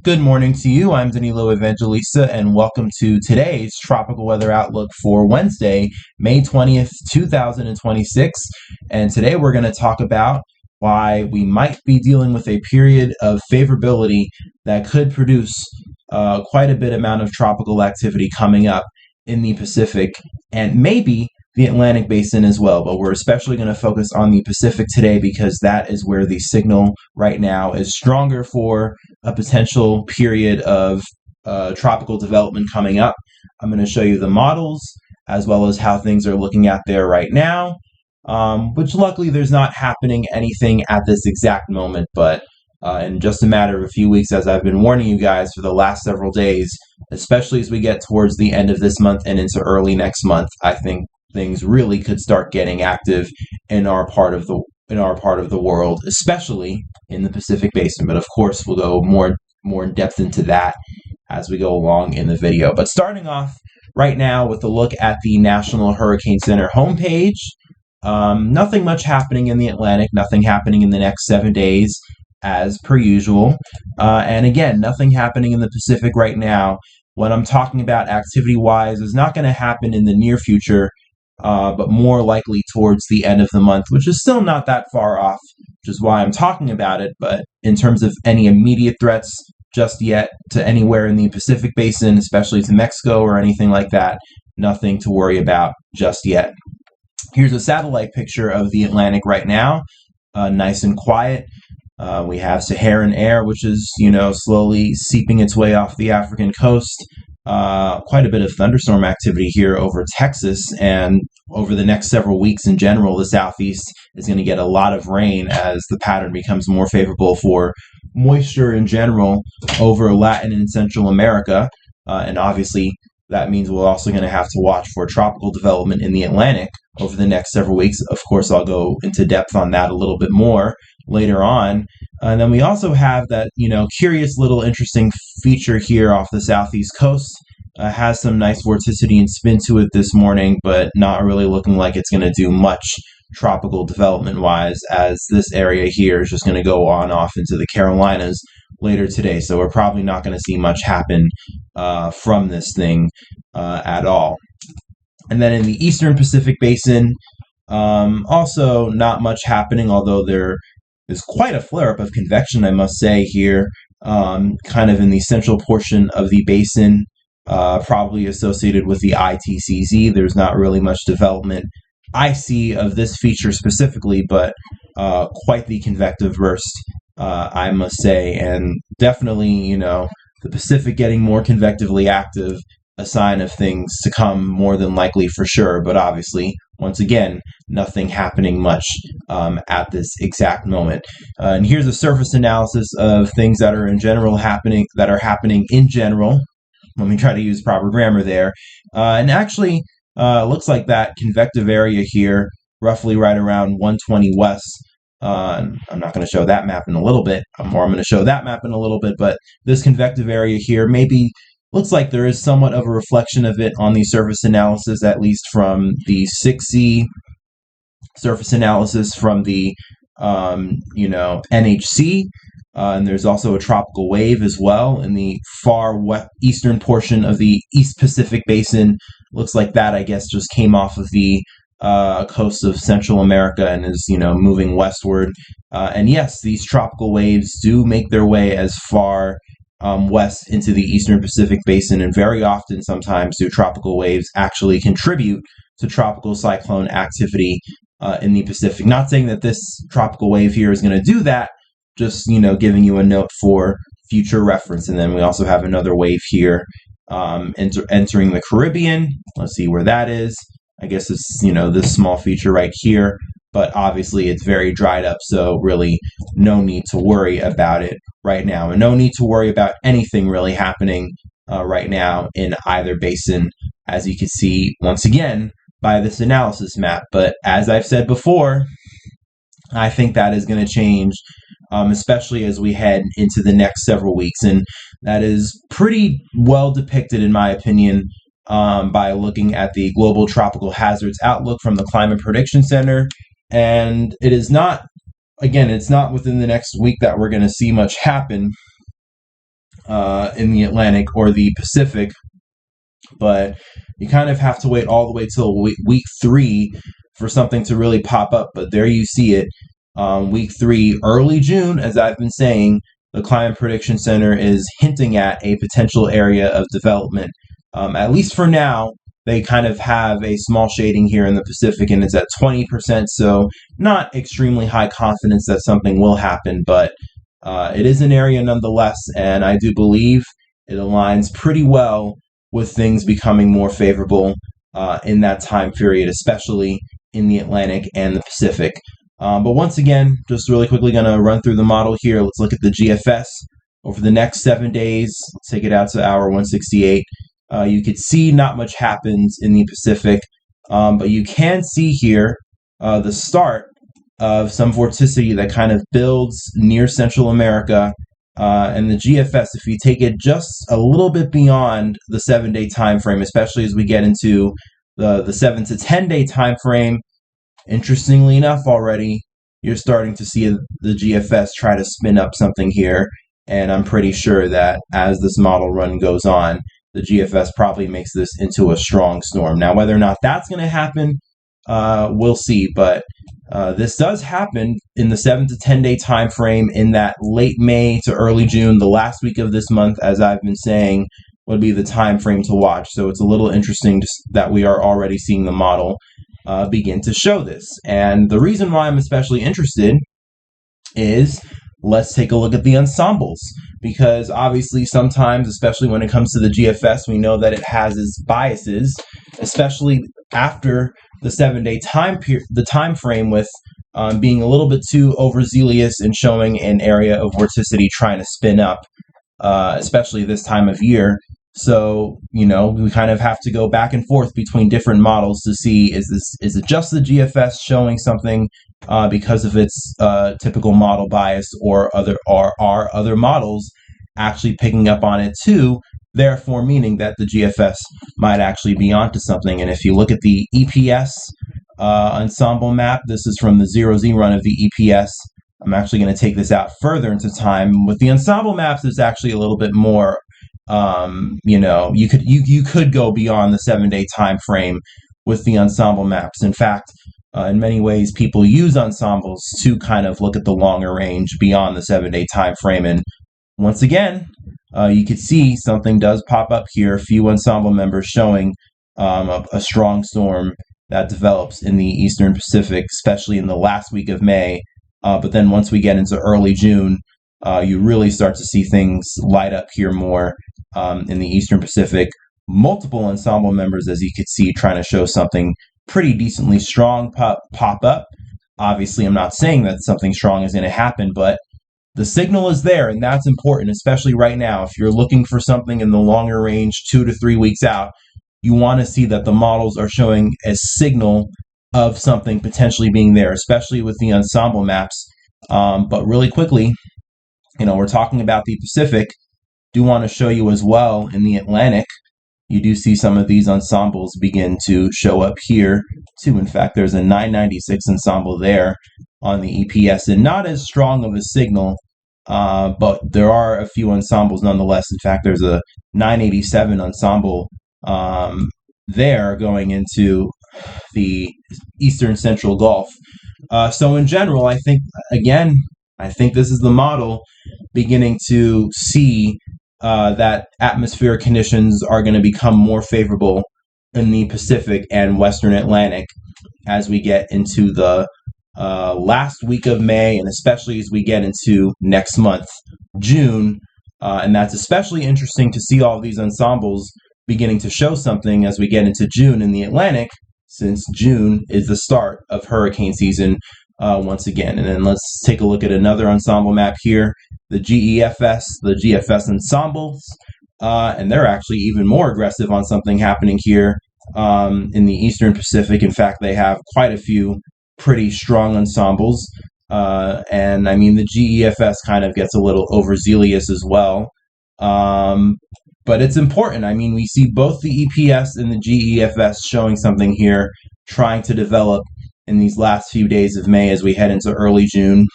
Good morning to you. I'm Danilo Evangelista, and welcome to today's tropical weather outlook for Wednesday, May 20th, 2026. And today we're going to talk about why we might be dealing with a period of favorability that could produce quite a bit amount of tropical activity coming up in the Pacific and maybe the Atlantic Basin as well, but we're especially going to focus on the Pacific today because that is where the signal right now is stronger for a potential period of tropical development coming up. I'm going to show you the models as well as how things are looking out there right now, which luckily there's not happening anything at this exact moment, but in just a matter of a few weeks, as I've been warning you guys for the last several days, especially as we get towards the end of this month and into early next month, I think things really could start getting active in our part of the world, especially in the Pacific Basin. But of course, we'll go more in depth into that as we go along in the video. But starting off right now with a look at the National Hurricane Center homepage, nothing much happening in the Atlantic, nothing happening in the next 7 days as per usual, and again, nothing happening in the Pacific right now. What I'm talking about activity-wise is not going to happen in the near future, but more likely towards the end of the month, which is still not that far off, which is why I'm talking about it. But in terms of any immediate threats just yet to anywhere in the Pacific Basin, especially to Mexico or anything like that, nothing to worry about just yet. Here's a satellite picture of the Atlantic right now, nice and quiet. We have Saharan air, which is, slowly seeping its way off the African coast. Quite a bit of thunderstorm activity here over Texas, and over the next several weeks in general, the Southeast is going to get a lot of rain as the pattern becomes more favorable for moisture in general over Latin and Central America. And obviously, that means we're also going to have to watch for tropical development in the Atlantic over the next several weeks. Of course, I'll go into depth on that a little bit more later on. And then we also have that, curious little interesting feature here off the southeast coast. Has some nice vorticity and spin to it this morning, but not really looking like it's going to do much tropical development-wise, as this area here is just going to go on off into the Carolinas later today. So we're probably not going to see much happen from this thing at all. And then in the eastern Pacific Basin, also not much happening, although there is quite a flare-up of convection, I must say, here, kind of in the central portion of the basin, probably associated with the ITCZ. There's not really much development I see of this feature specifically, but quite the convective burst, I must say, and definitely, the Pacific getting more convectively active, a sign of things to come more than likely for sure, but obviously, once again, nothing happening much at this exact moment. And here's a surface analysis of things that are happening in general. Let me try to use proper grammar there. And actually, looks like that convective area here, roughly right around 120 west. I'm not going to show that map in a little bit, or I'm going to show that map in a little bit, but this convective area here maybe looks like there is somewhat of a reflection of it on the surface analysis, at least from the 6C surface analysis from the, NHC. And there's also a tropical wave as well in the far eastern portion of the East Pacific Basin. Looks like that, I guess, just came off of the coast of Central America and is, moving westward. And yes, these tropical waves do make their way as far west into the Eastern Pacific Basin, and very often, sometimes, do tropical waves actually contribute to tropical cyclone activity in the Pacific. Not saying that this tropical wave here is going to do that, just, giving you a note for future reference. And then we also have another wave here entering the Caribbean. Let's see where that is. I guess it's, this small feature right here, but obviously it's very dried up, so really no need to worry about it right now, and no need to worry about anything really happening right now in either basin, as you can see once again by this analysis map. But as I've said before, I think that is going to change, especially as we head into the next several weeks, and that is pretty well depicted, in my opinion, by looking at the Global Tropical Hazards Outlook from the Climate Prediction Center. And it is not, again, it's not within the next week that we're going to see much happen. in the Atlantic or the Pacific, but you kind of have to wait all the way till week 3 for something to really pop up. But there you see it. Week 3, early June, as I've been saying, the Climate Prediction Center is hinting at a potential area of development. At least for now, they kind of have a small shading here in the Pacific, and it's at 20%, so not extremely high confidence that something will happen, but it is an area nonetheless, and I do believe it aligns pretty well with things becoming more favorable in that time period, especially in the Atlantic and the Pacific. But once again, just really quickly going to run through the model here. Let's look at the GFS over the next 7 days. Let's take it out to hour 168. You could see not much happens in the Pacific, but you can see here the start of some vorticity that kind of builds near Central America. And the GFS, if you take it just a little bit beyond the 7-day time frame, especially as we get into the 7 to 10-day time frame, interestingly enough, already you're starting to see the GFS try to spin up something here, and I'm pretty sure that as this model run goes on, the GFS probably makes this into a strong storm. Now, whether or not that's going to happen, we'll see, but this does happen in the 7 to 10-day time frame in that late May to early June. The last week of this month, as I've been saying, would be the time frame to watch. So it's a little interesting that we are already seeing the model begin to show this. And the reason why I'm especially interested is, let's take a look at the ensembles, because obviously sometimes, especially when it comes to the GFS, we know that it has its biases, especially after the 7-day time frame, with being a little bit too overzealous in showing an area of vorticity trying to spin up, especially this time of year. So, we kind of have to go back and forth between different models to see, is it just the GFS showing something because of its typical model bias, or are other models actually picking up on it too, therefore meaning that the GFS might actually be onto something. And if you look at the EPS ensemble map, this is from the 0Z run of the EPS. I'm actually going to take this out further into time. With the ensemble maps, it's actually a little bit more, you could go beyond the 7-day time frame with the ensemble maps. In fact, in many ways, people use ensembles to kind of look at the longer range beyond the 7-day time frame. And once again, you could see something does pop up here. A few ensemble members showing a strong storm that develops in the Eastern Pacific, especially in the last week of May. But then once we get into early June, you really start to see things light up here more in the Eastern Pacific. Multiple ensemble members, as you could see, trying to show something pretty decently strong pop up. Obviously, I'm not saying that something strong is going to happen, but the signal is there, and that's important, especially right now. If you're looking for something in the longer range, 2 to 3 weeks out, you want to see that the models are showing a signal of something potentially being there, especially with the ensemble maps. But really quickly, we're talking about the Pacific. Do want to show you as well in the Atlantic. You do see some of these ensembles begin to show up here too. In fact, there's a 996 ensemble there on the EPS, and not as strong of a signal, but there are a few ensembles nonetheless. In fact, there's a 987 ensemble there going into the Eastern Central Gulf. So in general, I think this is the model beginning to see that atmospheric conditions are going to become more favorable in the Pacific and Western Atlantic as we get into the last week of May, and especially as we get into next month, June. And that's especially interesting to see all these ensembles beginning to show something as we get into June in the Atlantic, since June is the start of hurricane season once again. And then let's take a look at another ensemble map here, the GEFS, the GFS ensembles, and they're actually even more aggressive on something happening here in the Eastern Pacific. In fact, they have quite a few pretty strong ensembles, and I mean the GEFS kind of gets a little overzealous as well, but it's important. I mean, we see both the EPS and the GEFS showing something here, trying to develop in these last few days of May as we head into early June.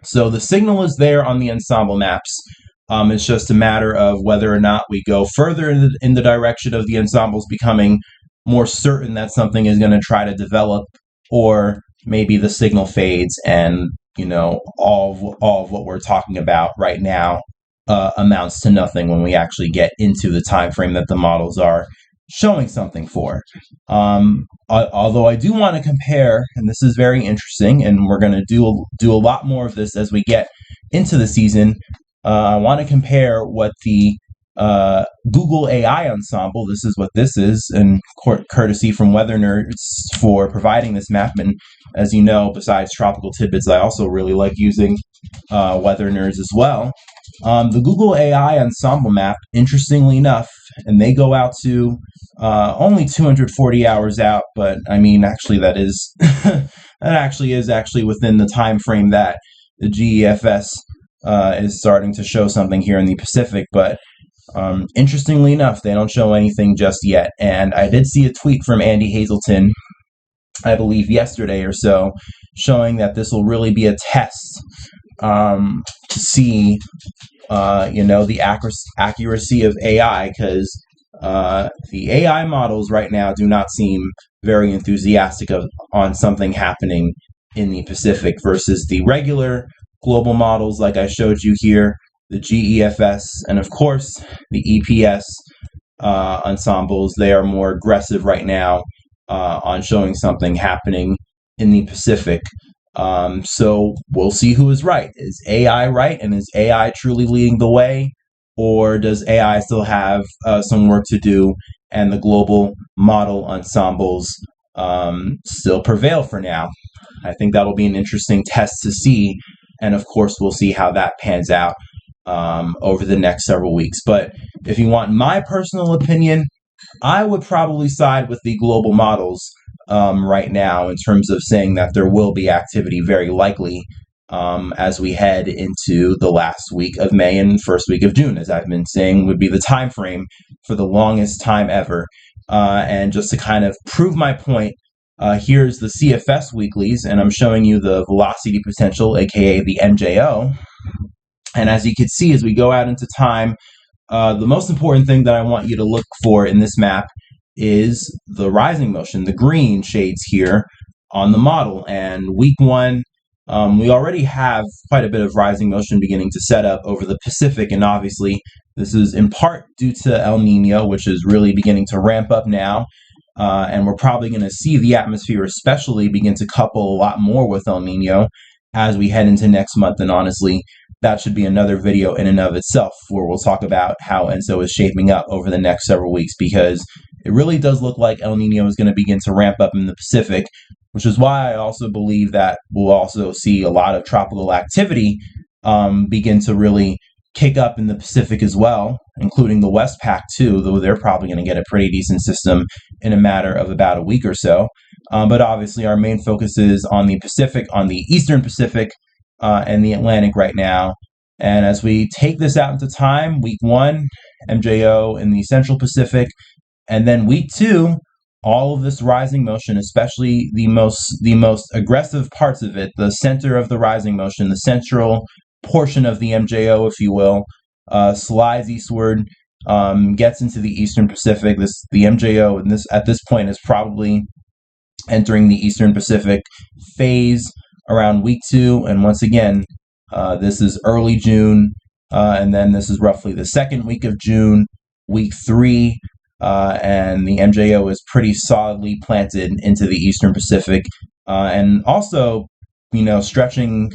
So the signal is there on the ensemble maps. It's just a matter of whether or not we go further in the direction of the ensembles becoming more certain that something is going to try to develop, or maybe the signal fades and all of what we're talking about right now amounts to nothing when we actually get into the time frame that the models are showing something for. Although I do want to compare, and this is very interesting, and we're going to do a lot more of this as we get into the season. I want to compare what the Google AI ensemble, this is what this is, and courtesy from Weather Nerds for providing this map. And as you know, besides Tropical Tidbits, I also really like using Weather Nerds as well. The Google AI ensemble map, interestingly enough, and they go out to only 240 hours out, but I mean, actually, that is that actually is within the time frame that the GEFS is starting to show something here in the Pacific. But interestingly enough, they don't show anything just yet. And I did see a tweet from Andy Hazelton, I believe yesterday or so, showing that this will really be a test to see the accuracy of AI, because the AI models right now do not seem very enthusiastic on something happening in the Pacific versus the regular global models like I showed you here, the GEFS, and of course the EPS ensembles. They are more aggressive right now on showing something happening in the Pacific. So we'll see who is right. Is AI right, and is AI truly leading the way, or does AI still have some work to do, and the global model ensembles still prevail for now? I think that'll be an interesting test to see, and of course we'll see how that pans out over the next several weeks. But if you want my personal opinion, I would probably side with the global models right now, in terms of saying that there will be activity very likely as we head into the last week of May and first week of June, as I've been saying would be the time frame for the longest time ever. And just to kind of prove my point, here's the CFS weeklies, and I'm showing you the velocity potential, aka the MJO. And as you can see, as we go out into time, the most important thing that I want you to look for in this map is the rising motion, the green shades here on the model. And week one, we already have quite a bit of rising motion beginning to set up over the Pacific, and obviously this is in part due to El Nino, which is really beginning to ramp up now. And we're probably going to see the atmosphere especially begin to couple a lot more with El Nino as we head into next month. And honestly, that should be another video in and of itself, where we'll talk about how ENSO is shaping up over the next several weeks, because it really does look like El Nino is going to begin to ramp up in the Pacific, which is why I also believe that we'll also see a lot of tropical activity begin to really kick up in the Pacific as well, including the Westpac too, though they're probably going to get a pretty decent system in a matter of about a week or so. But obviously our main focus is on the Pacific, on the Eastern Pacific and the Atlantic right now. And as we take this out into time, week one, MJO in the Central Pacific, and then week two, all of this rising motion, especially the most aggressive parts of it, the center of the rising motion, the central portion of the MJO, if you will, slides eastward, gets into the Eastern Pacific. The MJO at this point is probably entering the Eastern Pacific phase around week two, and once again, this is early June, and then this is roughly the second week of June, week three. And the MJO is pretty solidly planted into the Eastern Pacific, and also, stretching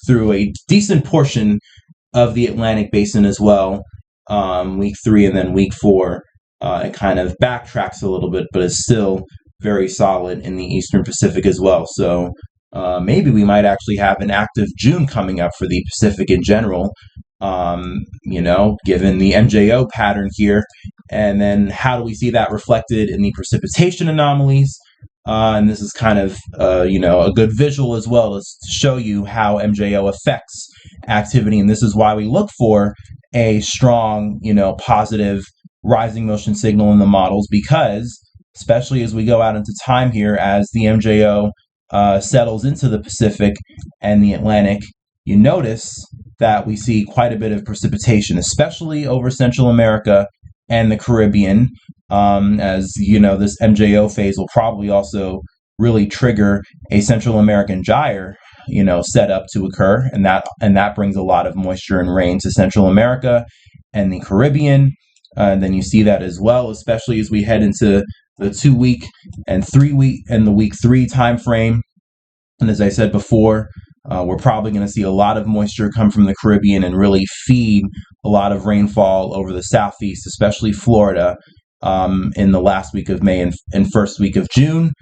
through a decent portion of the Atlantic Basin as well. Week three and then week four, it kind of backtracks a little bit, but is still very solid in the Eastern Pacific as well. So maybe we might actually have an active June coming up for the Pacific in general. Given the MJO pattern here, and then how do we see that reflected in the precipitation anomalies? And this is kind of, a good visual as well to show you how MJO affects activity. And this is why we look for a strong, positive rising motion signal in the models, because especially as we go out into time here, as the MJO settles into the Pacific and the Atlantic, you notice that we see quite a bit of precipitation, especially over Central America and the Caribbean. As you know, this MJO phase will probably also really trigger a Central American gyre, set up to occur, and that brings a lot of moisture and rain to Central America and the Caribbean. And then you see that as well, especially as we head into the 2-week and 3-week and the week 3 time frame. And as I said before, we're probably going to see a lot of moisture come from the Caribbean and really feed a lot of rainfall over the southeast, especially Florida, in the last week of May and first week of June.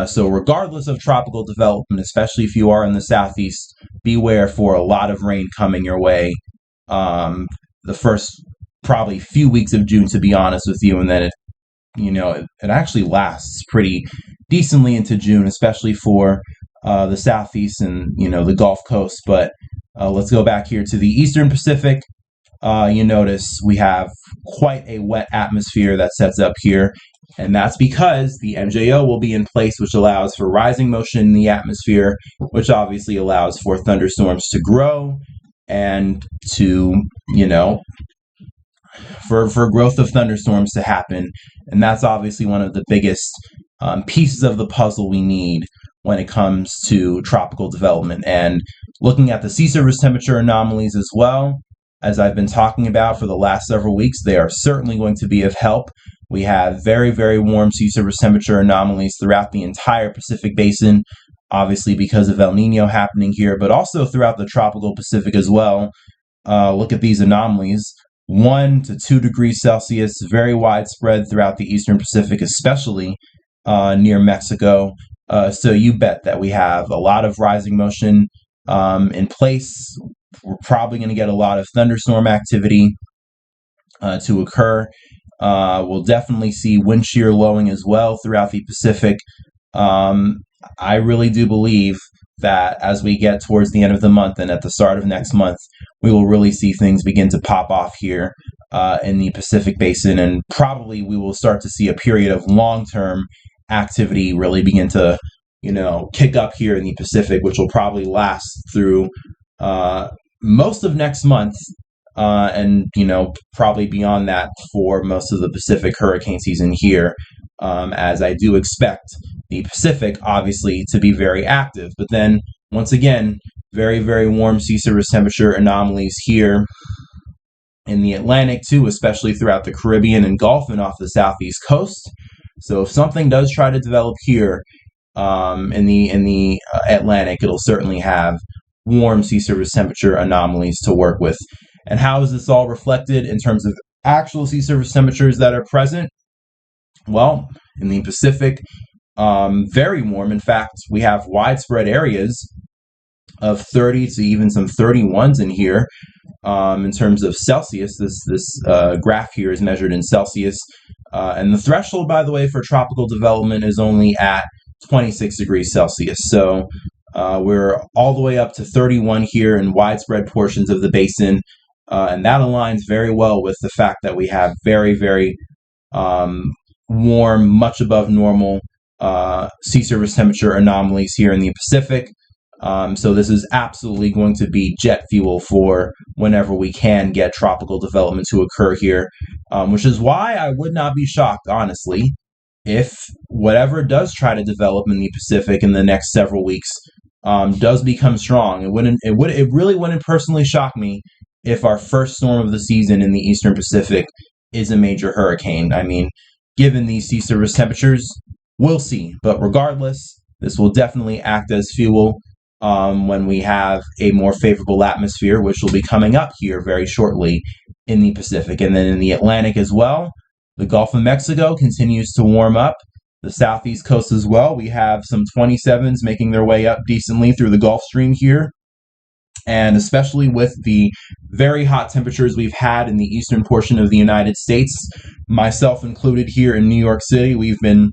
So regardless of tropical development, especially if you are in the southeast, beware for a lot of rain coming your way the first probably few weeks of June, to be honest with you, and then it actually lasts pretty decently into June, especially for the southeast and the Gulf Coast. But let's go back here to the Eastern Pacific. You notice we have quite a wet atmosphere that sets up here, and that's because the MJO will be in place, which allows for rising motion in the atmosphere, which obviously allows for thunderstorms to grow and to, for growth of thunderstorms to happen. And that's obviously one of the biggest pieces of the puzzle we need when it comes to tropical development. And looking at the sea surface temperature anomalies as well, as I've been talking about for the last several weeks, they are certainly going to be of help. We have very, very warm sea surface temperature anomalies throughout the entire Pacific Basin, obviously because of El Nino happening here, but also throughout the tropical Pacific as well. Look at these anomalies. 1 to 2 degrees Celsius, very widespread throughout the Eastern Pacific, especially near Mexico. So you bet that we have a lot of rising motion in place. We're probably going to get a lot of thunderstorm activity to occur. We'll definitely see wind shear lowing as well throughout the Pacific. I really do believe that as we get towards the end of the month and at the start of next month, we will really see things begin to pop off here in the Pacific Basin, and probably we will start to see a period of long-term activity really begin to, kick up here in the Pacific, which will probably last through most of next month, and probably beyond that for most of the Pacific hurricane season here, as I do expect the Pacific obviously to be very active. But then once again, very, very warm sea surface temperature anomalies here in the Atlantic too, especially throughout the Caribbean and Gulf and off the southeast coast. So if something does try to develop here in the Atlantic, it'll certainly have warm sea surface temperature anomalies to work with. And how is this all reflected in terms of actual sea surface temperatures that are present? Well, in the Pacific, very warm. In fact, we have widespread areas of 30 to even some 31s in here in terms of Celsius. This graph here is measured in Celsius. And the threshold, by the way, for tropical development is only at 26 degrees Celsius. So we're all the way up to 31 here in widespread portions of the basin. And that aligns very well with the fact that we have very, very warm, much above normal sea surface temperature anomalies here in the Pacific. So this is absolutely going to be jet fuel for whenever we can get tropical development to occur here, which is why I would not be shocked, honestly, if whatever does try to develop in the Pacific in the next several weeks does become strong. It really wouldn't personally shock me if our first storm of the season in the Eastern Pacific is a major hurricane. I mean, given these sea surface temperatures, we'll see. But regardless, this will definitely act as fuel when we have a more favorable atmosphere, which will be coming up here very shortly in the Pacific. And then in the Atlantic as well, the Gulf of Mexico continues to warm up. The southeast coast as well. We have some 27s making their way up decently through the Gulf Stream here. And especially with the very hot temperatures we've had in the eastern portion of the United States, myself included here in New York City, we've been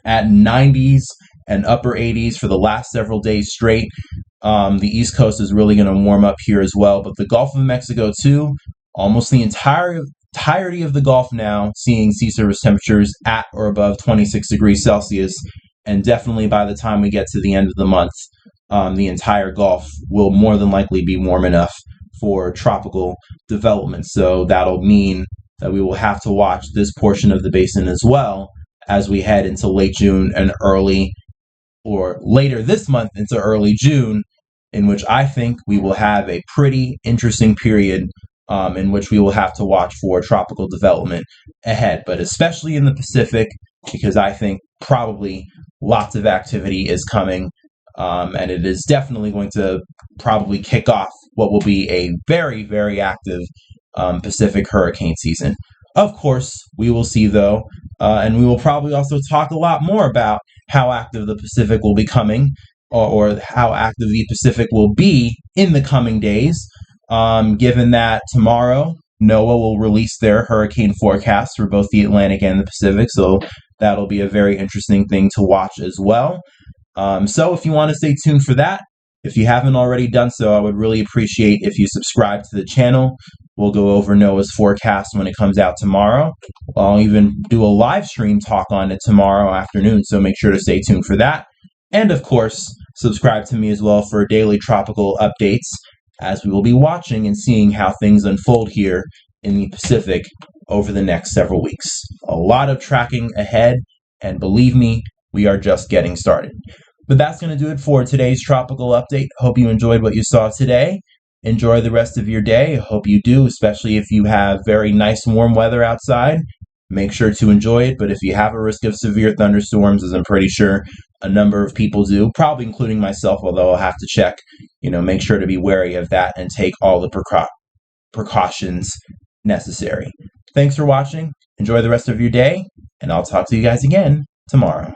at 90s and upper 80s for the last several days straight. The East Coast is really going to warm up here as well. But the Gulf of Mexico too, almost the entirety of the Gulf now seeing sea surface temperatures at or above 26 degrees Celsius. And definitely by the time we get to the end of the month, the entire Gulf will more than likely be warm enough for tropical development. So that'll mean that we will have to watch this portion of the basin as well as we head into late June and early or later this month into early June, in which I think we will have a pretty interesting period in which we will have to watch for tropical development ahead, but especially in the Pacific, because I think probably lots of activity is coming, and it is definitely going to probably kick off what will be a very, very active Pacific hurricane season. Of course, we will see though, and we will probably also talk a lot more about how active the Pacific will be coming, or how active the Pacific will be in the coming days, given that tomorrow NOAA will release their hurricane forecast for both the Atlantic and the Pacific, so that'll be a very interesting thing to watch as well. So if you want to stay tuned for that, if you haven't already done so, I would really appreciate if you subscribe to the channel. We'll go over NOAA's forecast when it comes out tomorrow. I'll even do a live stream talk on it tomorrow afternoon, so make sure to stay tuned for that. And of course, subscribe to me as well for daily tropical updates, as we will be watching and seeing how things unfold here in the Pacific over the next several weeks. A lot of tracking ahead, and believe me, we are just getting started. But that's going to do it for today's tropical update. Hope you enjoyed what you saw today. Enjoy the rest of your day. Hope you do, especially if you have very nice warm weather outside. Make sure to enjoy it, but if you have a risk of severe thunderstorms, as I'm pretty sure a number of people do, probably including myself, although I'll have to check, make sure to be wary of that and take all the precautions necessary. Thanks for watching. Enjoy the rest of your day, and I'll talk to you guys again tomorrow.